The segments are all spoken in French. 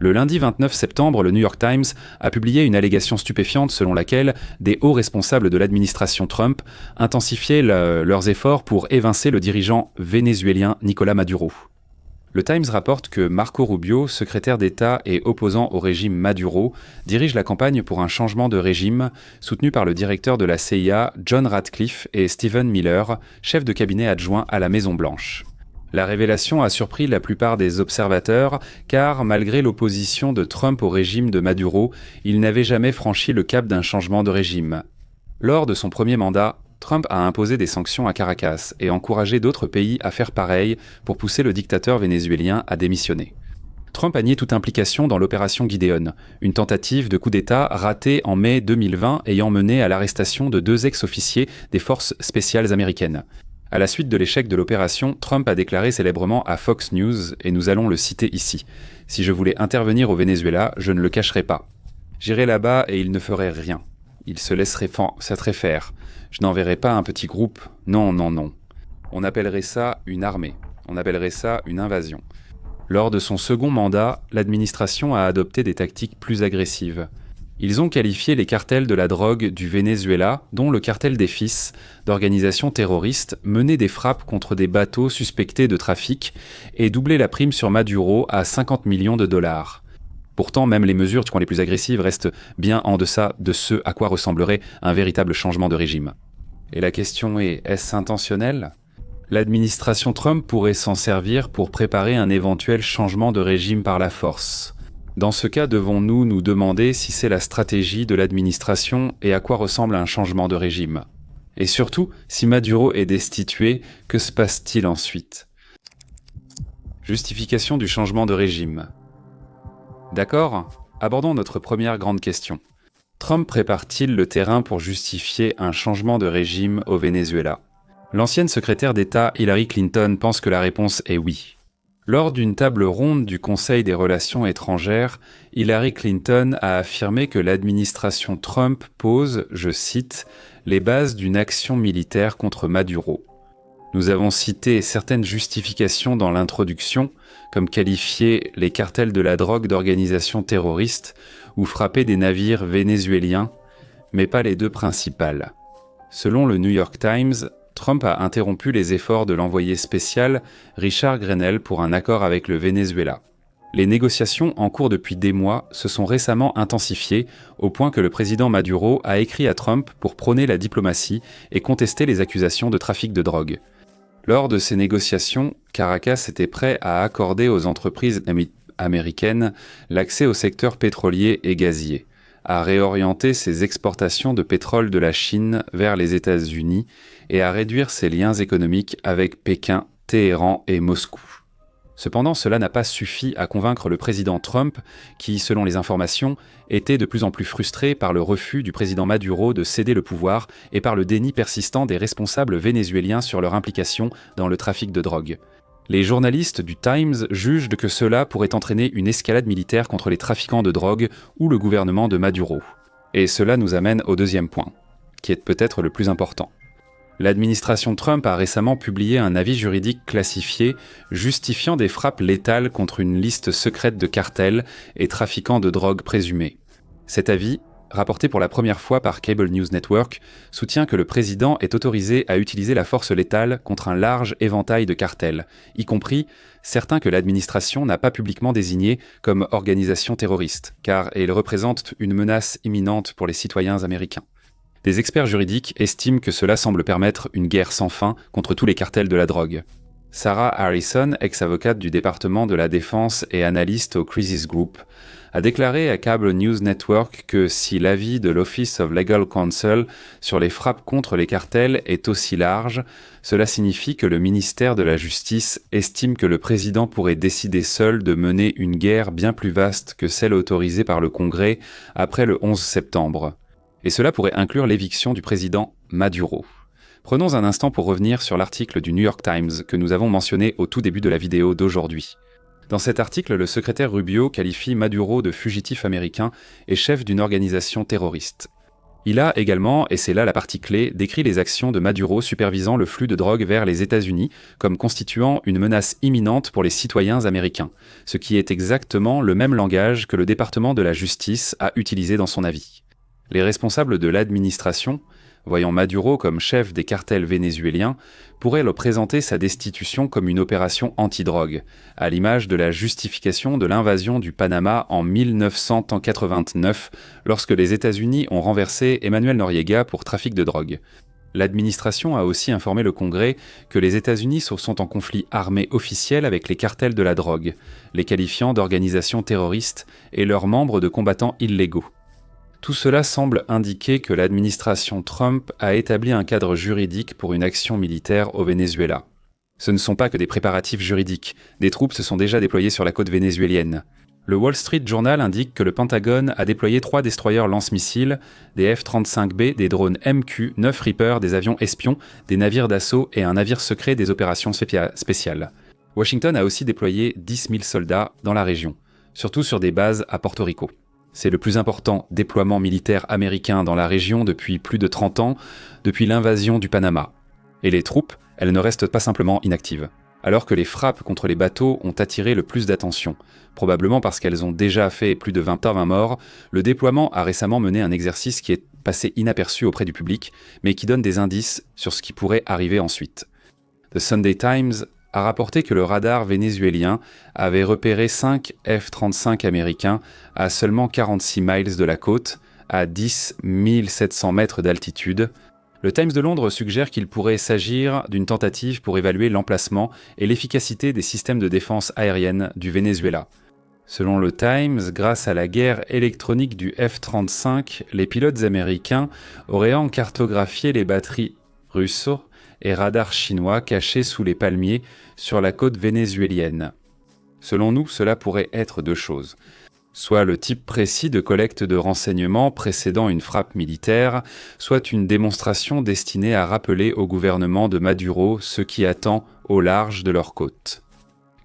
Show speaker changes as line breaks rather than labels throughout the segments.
Le lundi 29 septembre, le New York Times a publié une allégation stupéfiante selon laquelle des hauts responsables de l'administration Trump intensifiaient leurs efforts pour évincer le dirigeant vénézuélien Nicolás Maduro. Le Times rapporte que Marco Rubio, secrétaire d'État et opposant au régime Maduro, dirige la campagne pour un changement de régime soutenu par le directeur de la CIA, John Ratcliffe, et Stephen Miller, chef de cabinet adjoint à la Maison-Blanche. La révélation a surpris la plupart des observateurs, car malgré l'opposition de Trump au régime de Maduro, il n'avait jamais franchi le cap d'un changement de régime. Lors de son premier mandat, Trump a imposé des sanctions à Caracas et encouragé d'autres pays à faire pareil pour pousser le dictateur vénézuélien à démissionner. Trump a nié toute implication dans l'opération Gideon, une tentative de coup d'État ratée en mai 2020 ayant mené à l'arrestation de 2 ex-officiers des forces spéciales américaines. À la suite de l'échec de l'opération, Trump a déclaré célèbrement à Fox News, et nous allons le citer ici, « Si je voulais intervenir au Venezuela, je ne le cacherais pas. J'irais là-bas et il ne ferait rien. Il se laisserait faire. Je n'enverrais pas un petit groupe. Non, non, non. On appellerait ça une armée. On appellerait ça une invasion. » Lors de son second mandat, l'administration a adopté des tactiques plus agressives. Ils ont qualifié les cartels de la drogue du Venezuela, dont le cartel des Fils, d'organisations terroristes, mené des frappes contre des bateaux suspectés de trafic et doublé la prime sur Maduro à 50 millions de dollars. Pourtant, même les mesures les plus agressives restent bien en deçà de ce à quoi ressemblerait un véritable changement de régime. Et la question est-ce intentionnel ? L'administration Trump pourrait s'en servir pour préparer un éventuel changement de régime par la force. Dans ce cas, devons-nous nous demander si c'est la stratégie de l'administration et à quoi ressemble un changement de régime ? Et surtout, si Maduro est destitué, que se passe-t-il ensuite ? Justification du changement de régime. D'accord ? Abordons notre première grande question. Trump prépare-t-il le terrain pour justifier un changement de régime au Venezuela ? L'ancienne secrétaire d'État Hillary Clinton pense que la réponse est oui. Lors d'une table ronde du Conseil des Relations étrangères, Hillary Clinton a affirmé que l'administration Trump pose, je cite, « les bases d'une action militaire contre Maduro ». Nous avons cité certaines justifications dans l'introduction, comme qualifier les cartels de la drogue d'organisations terroristes ou frapper des navires vénézuéliens, mais pas les 2 principales. Selon le New York Times, Trump a interrompu les efforts de l'envoyé spécial Richard Grenell pour un accord avec le Venezuela. Les négociations en cours depuis des mois se sont récemment intensifiées au point que le président Maduro a écrit à Trump pour prôner la diplomatie et contester les accusations de trafic de drogue. Lors de ces négociations, Caracas était prêt à accorder aux entreprises américaines l'accès au secteur pétrolier et gazier, à réorienter ses exportations de pétrole de la Chine vers les États-Unis et à réduire ses liens économiques avec Pékin, Téhéran et Moscou. Cependant, cela n'a pas suffi à convaincre le président Trump, qui, selon les informations, était de plus en plus frustré par le refus du président Maduro de céder le pouvoir et par le déni persistant des responsables vénézuéliens sur leur implication dans le trafic de drogue. Les journalistes du Times jugent que cela pourrait entraîner une escalade militaire contre les trafiquants de drogue ou le gouvernement de Maduro. Et cela nous amène au deuxième point, qui est peut-être le plus important. L'administration Trump a récemment publié un avis juridique classifié justifiant des frappes létales contre une liste secrète de cartels et trafiquants de drogue présumés. Cet avis, rapporté pour la première fois par Cable News Network, soutient que le président est autorisé à utiliser la force létale contre un large éventail de cartels, y compris certains que l'administration n'a pas publiquement désignés comme organisations terroristes, car ils représentent une menace imminente pour les citoyens américains. Des experts juridiques estiment que cela semble permettre une guerre sans fin contre tous les cartels de la drogue. Sarah Harrison, ex-avocate du département de la défense et analyste au Crisis Group, a déclaré à Cable News Network que si l'avis de l'Office of Legal Counsel sur les frappes contre les cartels est aussi large, cela signifie que le ministère de la Justice estime que le président pourrait décider seul de mener une guerre bien plus vaste que celle autorisée par le Congrès après le 11 septembre. Et cela pourrait inclure l'éviction du président Maduro. Prenons un instant pour revenir sur l'article du New York Times que nous avons mentionné au tout début de la vidéo d'aujourd'hui. Dans cet article, le secrétaire Rubio qualifie Maduro de fugitif américain et chef d'une organisation terroriste. Il a également, et c'est là la partie clé, décrit les actions de Maduro supervisant le flux de drogue vers les États-Unis comme constituant une menace imminente pour les citoyens américains, ce qui est exactement le même langage que le département de la justice a utilisé dans son avis. Les responsables de l'administration, voyant Maduro comme chef des cartels vénézuéliens, pourraient le présenter sa destitution comme une opération anti-drogue, à l'image de la justification de l'invasion du Panama en 1989, lorsque les États-Unis ont renversé Emmanuel Noriega pour trafic de drogue. L'administration a aussi informé le Congrès que les États-Unis sont en conflit armé officiel avec les cartels de la drogue, les qualifiant d'organisations terroristes et leurs membres de combattants illégaux. Tout cela semble indiquer que l'administration Trump a établi un cadre juridique pour une action militaire au Venezuela. Ce ne sont pas que des préparatifs juridiques, des troupes se sont déjà déployées sur la côte vénézuélienne. Le Wall Street Journal indique que le Pentagone a déployé 3 destroyers lance-missiles, des F-35B, des drones MQ, 9 Reaper, des avions espions, des navires d'assaut et un navire secret des opérations spéciales. Washington a aussi déployé 10 000 soldats dans la région, surtout sur des bases à Porto Rico. C'est le plus important déploiement militaire américain dans la région depuis plus de 30 ans, depuis l'invasion du Panama. Et les troupes, elles ne restent pas simplement inactives. Alors que les frappes contre les bateaux ont attiré le plus d'attention, probablement parce qu'elles ont déjà fait plus de 20 morts, le déploiement a récemment mené un exercice qui est passé inaperçu auprès du public, mais qui donne des indices sur ce qui pourrait arriver ensuite. The Sunday Times a rapporté que le radar vénézuélien avait repéré 5 F-35 américains à seulement 46 miles de la côte, à 10 700 mètres d'altitude. Le Times de Londres suggère qu'il pourrait s'agir d'une tentative pour évaluer l'emplacement et l'efficacité des systèmes de défense aérienne du Venezuela. Selon le Times, grâce à la guerre électronique du F-35, les pilotes américains auraient cartographié les batteries russes et radars chinois cachés sous les palmiers sur la côte vénézuélienne. Selon nous, cela pourrait être 2 choses. Soit le type précis de collecte de renseignements précédant une frappe militaire, soit une démonstration destinée à rappeler au gouvernement de Maduro ce qui attend au large de leur côte.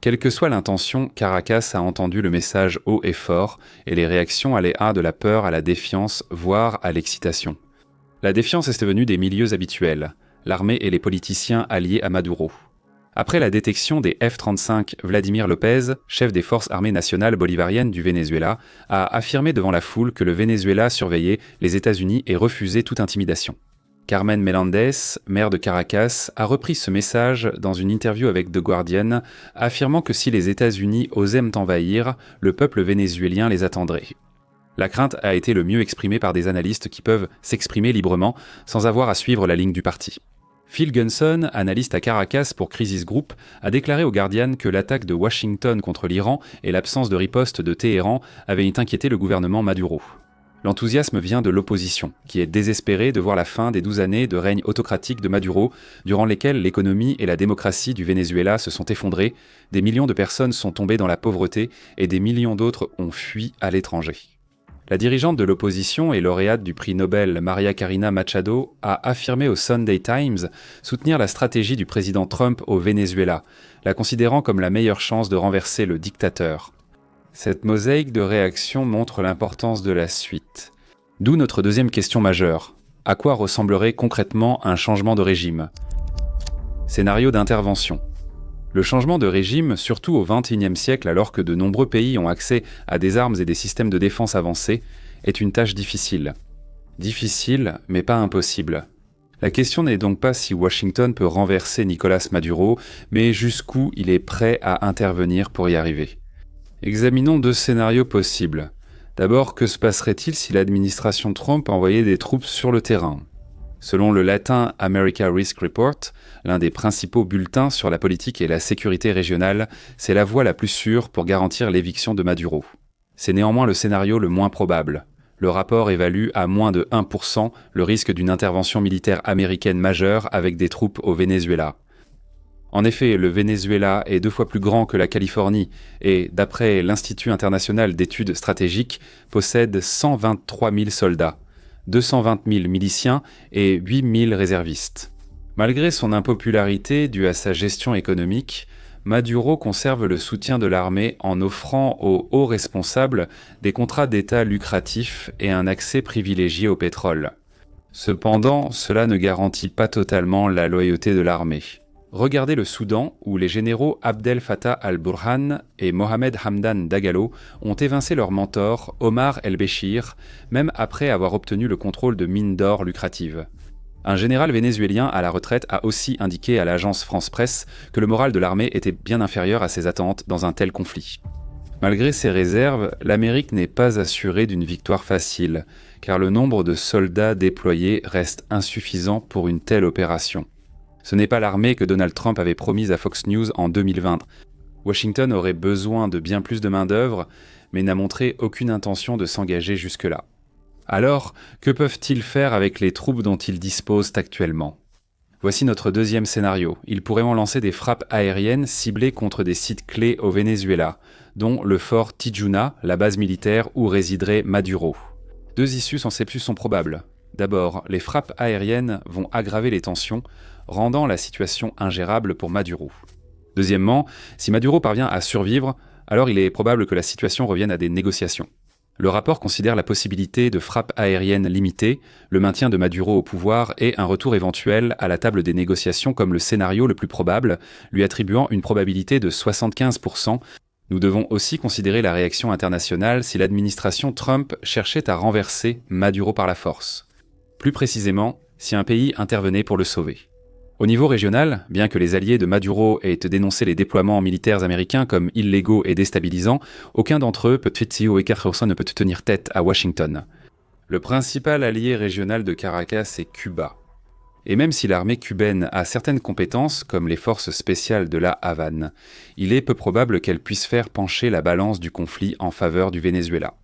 Quelle que soit l'intention, Caracas a entendu le message haut et fort, et les réactions allaient de la peur à la défiance, voire à l'excitation. La défiance est venue des milieux habituels, l'armée et les politiciens alliés à Maduro. Après la détection des F-35, Vladimir Lopez, chef des forces armées nationales bolivariennes du Venezuela, a affirmé devant la foule que le Venezuela surveillait les États-Unis et refusait toute intimidation. Carmen Melendez, maire de Caracas, a repris ce message dans une interview avec The Guardian, affirmant que si les États-Unis osaient envahir, le peuple vénézuélien les attendrait. La crainte a été le mieux exprimée par des analystes qui peuvent s'exprimer librement sans avoir à suivre la ligne du parti. Phil Gunson, analyste à Caracas pour Crisis Group, a déclaré au Guardian que l'attaque de Washington contre l'Iran et l'absence de riposte de Téhéran avaient inquiété le gouvernement Maduro. L'enthousiasme vient de l'opposition, qui est désespérée de voir la fin des 12 années de règne autocratique de Maduro, durant lesquelles l'économie et la démocratie du Venezuela se sont effondrées, des millions de personnes sont tombées dans la pauvreté et des millions d'autres ont fui à l'étranger. La dirigeante de l'opposition et lauréate du prix Nobel Maria Corina Machado a affirmé au Sunday Times soutenir la stratégie du président Trump au Venezuela, la considérant comme la meilleure chance de renverser le dictateur. Cette mosaïque de réactions montre l'importance de la suite. D'où notre deuxième question majeure. À quoi ressemblerait concrètement un changement de régime ? Scénario d'intervention. Le changement de régime, surtout au XXIe siècle alors que de nombreux pays ont accès à des armes et des systèmes de défense avancés, est une tâche difficile. Difficile, mais pas impossible. La question n'est donc pas si Washington peut renverser Nicolás Maduro, mais jusqu'où il est prêt à intervenir pour y arriver. Examinons 2 scénarios possibles. D'abord, que se passerait-il si l'administration Trump envoyait des troupes sur le terrain ? Selon le Latin America Risk Report, l'un des principaux bulletins sur la politique et la sécurité régionale, c'est la voie la plus sûre pour garantir l'éviction de Maduro. C'est néanmoins le scénario le moins probable. Le rapport évalue à moins de 1% le risque d'une intervention militaire américaine majeure avec des troupes au Venezuela. En effet, le Venezuela est 2 fois plus grand que la Californie et, d'après l'Institut international d'études stratégiques, possède 123 000 soldats, 220 000 miliciens et 8 000 réservistes. Malgré son impopularité due à sa gestion économique, Maduro conserve le soutien de l'armée en offrant aux hauts responsables des contrats d'État lucratifs et un accès privilégié au pétrole. Cependant, cela ne garantit pas totalement la loyauté de l'armée. Regardez le Soudan, où les généraux Abdel Fattah al-Burhan et Mohamed Hamdan Dagalo ont évincé leur mentor, Omar el-Béchir, même après avoir obtenu le contrôle de mines d'or lucratives. Un général vénézuélien à la retraite a aussi indiqué à l'agence France-Presse que le moral de l'armée était bien inférieur à ses attentes dans un tel conflit. Malgré ces réserves, l'Amérique n'est pas assurée d'une victoire facile, car le nombre de soldats déployés reste insuffisant pour une telle opération. Ce n'est pas l'armée que Donald Trump avait promise à Fox News en 2020. Washington aurait besoin de bien plus de main-d'œuvre, mais n'a montré aucune intention de s'engager jusque-là. Alors, que peuvent-ils faire avec les troupes dont ils disposent actuellement ? Voici notre deuxième scénario. Ils pourraient lancer des frappes aériennes ciblées contre des sites clés au Venezuela, dont le fort Tijuana, la base militaire où résiderait Maduro. Deux issues sont probables. D'abord, les frappes aériennes vont aggraver les tensions, rendant la situation ingérable pour Maduro. Deuxièmement, si Maduro parvient à survivre, alors il est probable que la situation revienne à des négociations. Le rapport considère la possibilité de frappes aériennes limitées, le maintien de Maduro au pouvoir et un retour éventuel à la table des négociations comme le scénario le plus probable, lui attribuant une probabilité de 75%. Nous devons aussi considérer la réaction internationale si l'administration Trump cherchait à renverser Maduro par la force. Plus précisément, si un pays intervenait pour le sauver. Au niveau régional, bien que les alliés de Maduro aient dénoncé les déploiements militaires américains comme illégaux et déstabilisants, aucun d'entre eux, ne peut tenir tête à Washington. Le principal allié régional de Caracas est Cuba. Et même si l'armée cubaine a certaines compétences, comme les forces spéciales de la Havane, il est peu probable qu'elle puisse faire pencher la balance du conflit en faveur du Venezuela.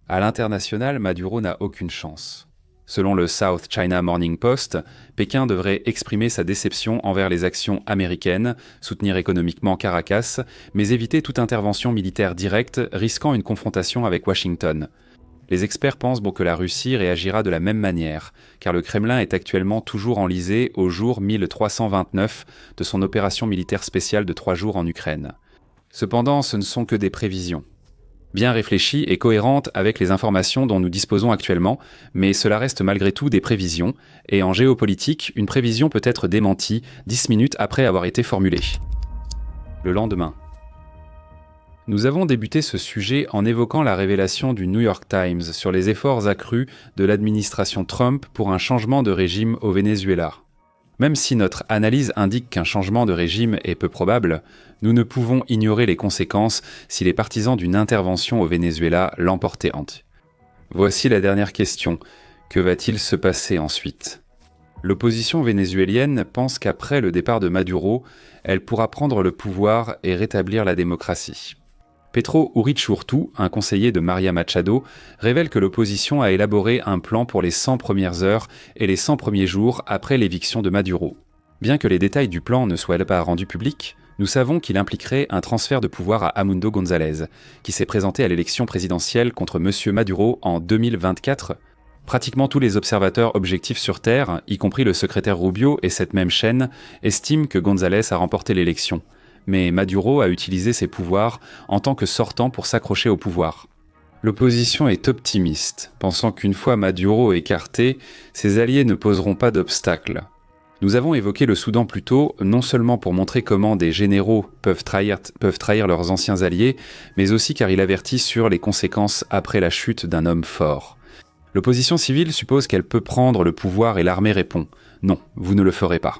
À l'international, Maduro n'a aucune chance. Selon le South China Morning Post, Pékin devrait exprimer sa déception envers les actions américaines, soutenir économiquement Caracas, mais éviter toute intervention militaire directe, risquant une confrontation avec Washington. Les experts pensent que la Russie réagira de la même manière, car le Kremlin est actuellement toujours enlisé au jour 1329 de son opération militaire spéciale de 3 jours en Ukraine. Cependant, ce ne sont que des prévisions. Bien réfléchies et cohérentes avec les informations dont nous disposons actuellement, mais cela reste malgré tout des prévisions, et en géopolitique, une prévision peut être démentie 10 minutes après avoir été formulée. Le lendemain. Nous avons débuté ce sujet en évoquant la révélation du New York Times sur les efforts accrus de l'administration Trump pour un changement de régime au Venezuela. Même si notre analyse indique qu'un changement de régime est peu probable, nous ne pouvons ignorer les conséquences si les partisans d'une intervention au Venezuela l'emportaient. Voici la dernière question. Que va-t-il se passer ensuite ? L'opposition vénézuélienne pense qu'après le départ de Maduro, elle pourra prendre le pouvoir et rétablir la démocratie. Petro Urichurtu, un conseiller de Maria Machado, révèle que l'opposition a élaboré un plan pour les 100 premières heures et les 100 premiers jours après l'éviction de Maduro. Bien que les détails du plan ne soient pas rendus publics, nous savons qu'il impliquerait un transfert de pouvoir à Amundo González, qui s'est présenté à l'élection présidentielle contre M. Maduro en 2024. Pratiquement tous les observateurs objectifs sur Terre, y compris le secrétaire Rubio et cette même chaîne, estiment que González a remporté l'élection. Mais Maduro a utilisé ses pouvoirs en tant que sortant pour s'accrocher au pouvoir. L'opposition est optimiste, pensant qu'une fois Maduro écarté, ses alliés ne poseront pas d'obstacles. Nous avons évoqué le Soudan plus tôt, non seulement pour montrer comment des généraux peuvent trahir leurs anciens alliés, mais aussi car il avertit sur les conséquences après la chute d'un homme fort. L'opposition civile suppose qu'elle peut prendre le pouvoir et l'armée répond « Non, vous ne le ferez pas ».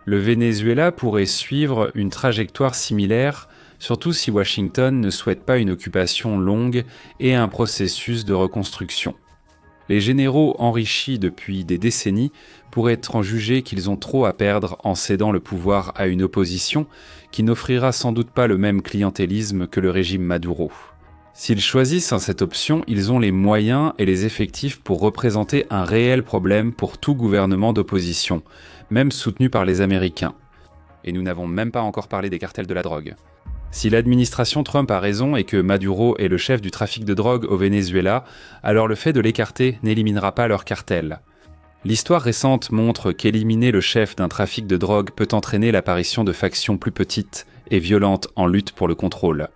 Le Venezuela pourrait suivre une trajectoire similaire, surtout si Washington ne souhaite pas une occupation longue et un processus de reconstruction. Les généraux enrichis depuis des décennies pourraient en juger qu'ils ont trop à perdre en cédant le pouvoir à une opposition qui n'offrira sans doute pas le même clientélisme que le régime Maduro. S'ils choisissent cette option, ils ont les moyens et les effectifs pour représenter un réel problème pour tout gouvernement d'opposition, même soutenu par les Américains. Et nous n'avons même pas encore parlé des cartels de la drogue. Si l'administration Trump a raison et que Maduro est le chef du trafic de drogue au Venezuela, alors le fait de l'écarter n'éliminera pas leur cartel. L'histoire récente montre qu'éliminer le chef d'un trafic de drogue peut entraîner l'apparition de factions plus petites et violentes en lutte pour le contrôle.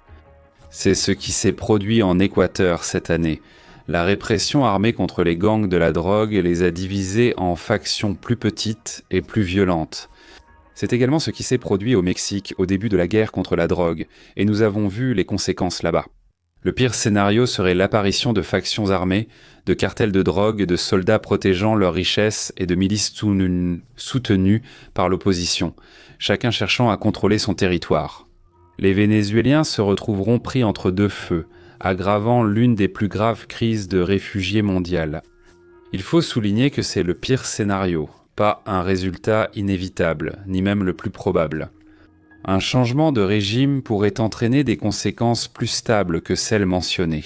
C'est ce qui s'est produit en Équateur cette année. La répression armée contre les gangs de la drogue les a divisés en factions plus petites et plus violentes. C'est également ce qui s'est produit au Mexique au début de la guerre contre la drogue, et nous avons vu les conséquences là-bas. Le pire scénario serait l'apparition de factions armées, de cartels de drogue, de soldats protégeant leurs richesses et de milices soutenues par l'opposition, chacun cherchant à contrôler son territoire. Les Vénézuéliens se retrouveront pris entre deux feux, aggravant l'une des plus graves crises de réfugiés mondiales. Il faut souligner que c'est le pire scénario, pas un résultat inévitable, ni même le plus probable. Un changement de régime pourrait entraîner des conséquences plus stables que celles mentionnées.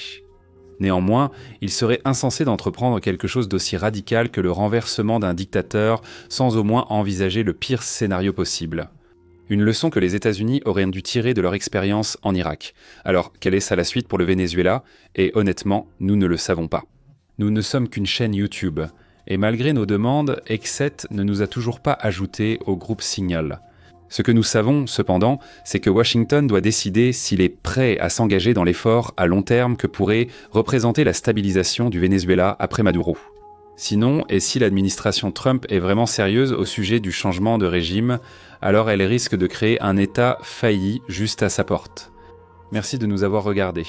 Néanmoins, il serait insensé d'entreprendre quelque chose d'aussi radical que le renversement d'un dictateur sans au moins envisager le pire scénario possible. Une leçon que les États-Unis auraient dû tirer de leur expérience en Irak. Alors, quelle est ça la suite pour le Venezuela ? Et honnêtement, nous ne le savons pas. Nous ne sommes qu'une chaîne YouTube, et malgré nos demandes, Exet ne nous a toujours pas ajoutés au groupe Signal. Ce que nous savons, cependant, c'est que Washington doit décider s'il est prêt à s'engager dans l'effort à long terme que pourrait représenter la stabilisation du Venezuela après Maduro. Sinon, et si l'administration Trump est vraiment sérieuse au sujet du changement de régime, alors elle risque de créer un État failli juste à sa porte. Merci de nous avoir regardés.